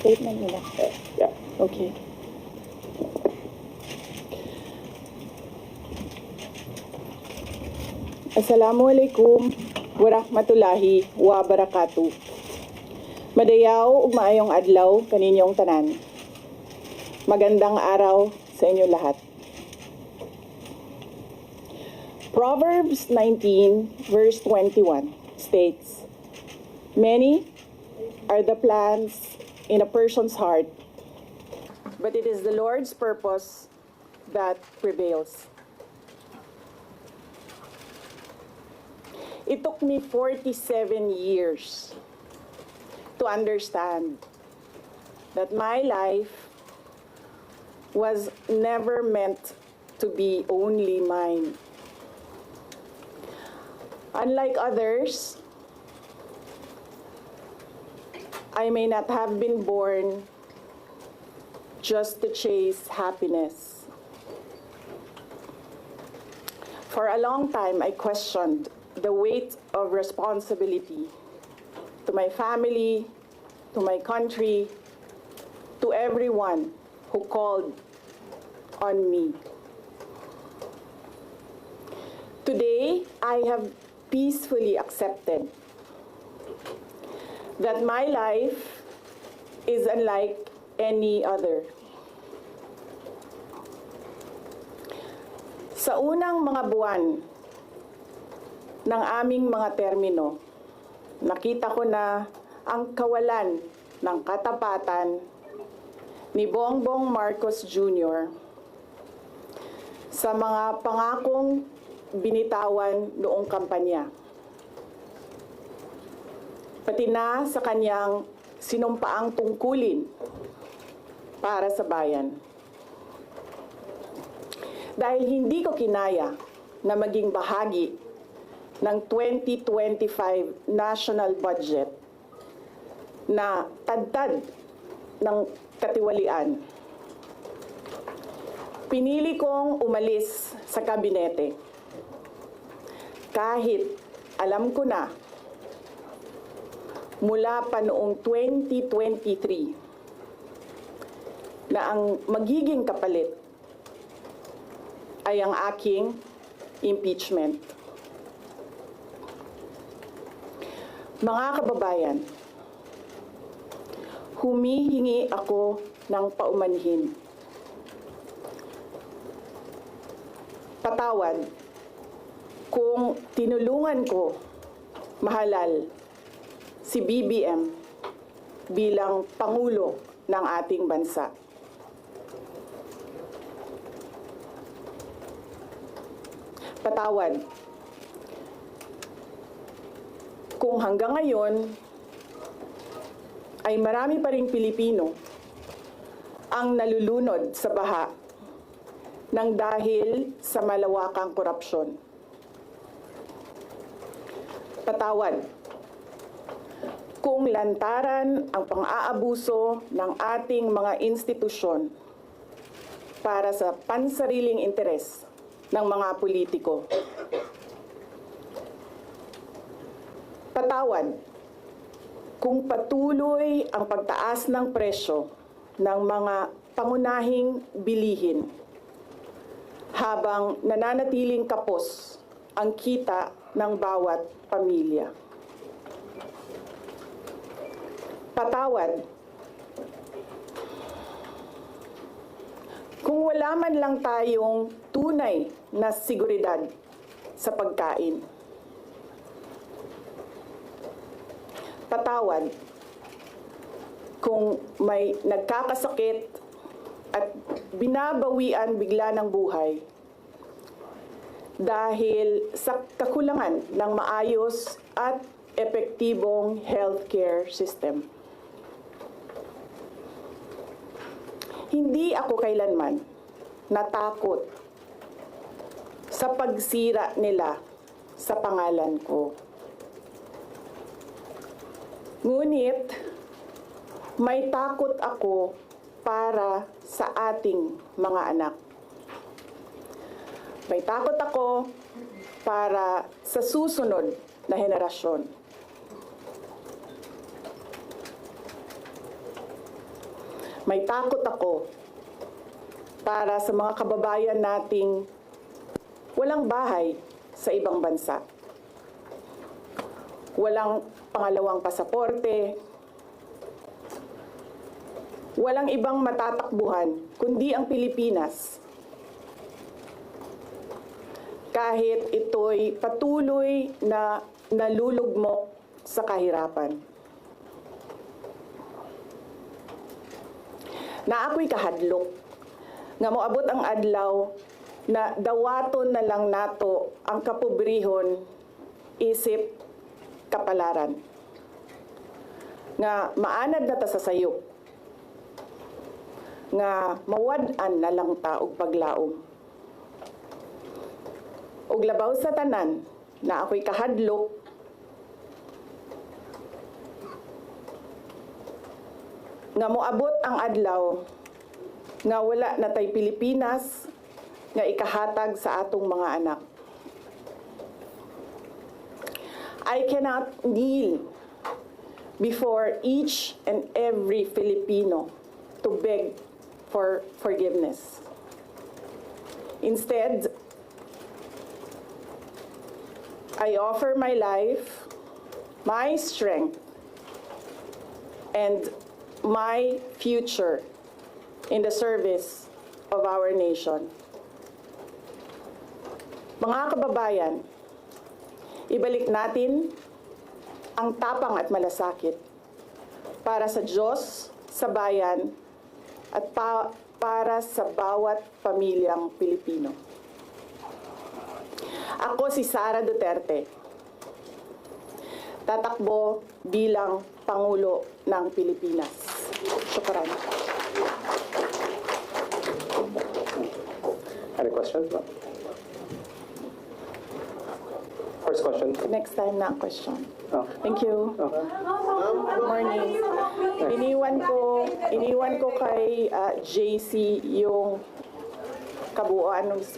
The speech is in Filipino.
statement nila. Yeah. Okay. Assalamualaikum warahmatullahi wabarakatuh. Madayaw ug maayong adlaw kaninyong tanan. Magandang araw sa inyo lahat. Proverbs 19 verse 21 states, "Many are the plans in a person's heart, but it is the Lord's purpose that prevails." It took me 47 years to understand that my life was never meant to be only mine. Unlike others, I may not have been born just to chase happiness. For a long time, I questioned the weight of responsibility to my family, to my country, to everyone who called on me. Today, I have peacefully accepted that my life is unlike any other. Sa unang mga buwan ng aming mga termino, nakita ko na ang kawalan ng katapatan ni Bongbong Marcos Jr. sa mga pangakong binitawan noong kampanya, pati na sa kanyang sinumpaang tungkulin para sa bayan. Dahil hindi ko kinaya na maging bahagi ng 2025 national budget na tadtad ng katiwalian, pinili kong umalis sa kabinete kahit alam ko na mula pa noong 2023 na ang magiging kapalit ay ang aking impeachment. Mga kababayan, humihingi ako ng paumanhin. Patawad kung tinulungan ko mahalal si BBM bilang Pangulo ng ating bansa. Patawad kung hanggang ngayon ay marami pa ring Pilipino ang nalulunod sa baha ng dahil sa malawakang korupsyon. Patawad kung lantaran ang pang-aabuso ng ating mga institusyon para sa pansariling interes ng mga politiko. Patawad kung patuloy ang pagtaas ng presyo ng mga pangunahing bilihin habang nananatiling kapos ang kita ng bawat pamilya. Patawad kung wala man lang tayong tunay na seguridad sa pagkain. Patawad kung may nagkakasakit at binabawian bigla ng buhay dahil sa kakulangan ng maayos at epektibong healthcare system. Hindi ako kailanman natakot sa pagsira nila sa pangalan ko. Ngunit, may takot ako para sa ating mga anak. May takot ako para sa susunod na henerasyon. May takot ako para sa mga kababayan nating walang bahay sa ibang bansa. Walang pangalawang pasaporte, walang ibang matatakbuhan kundi ang Pilipinas. Kahit ito'y patuloy na nalulugmok sa kahirapan. Na ako'y kahadlok, nga moabot ang adlaw na dawaton na lang nato ang kapobrihon isip kapalaran. Nga maanad na ta sa sayop, nga mawad-an na lang ta og paglaom. Og labaw sa tanan na ako'y kahadlok, nga moabot ang adlaw nga wala na tay Pilipinas nga ikahatag sa atong mga anak. I cannot kneel before each and every Filipino to beg for forgiveness. Instead, I offer my life, my strength, and my future in the service of our nation. Mga kababayan, ibalik natin ang tapang at malasakit para sa Diyos, sa bayan, at para sa bawat pamilyang Pilipino. Ako si Sara Duterte, tatakbo bilang Pangulo ng Pilipinas. Shukran. Any questions? First question. Next time na ang question. Oh. Thank you. Good morning. Iniwan ko kay JC yung kabuuan ng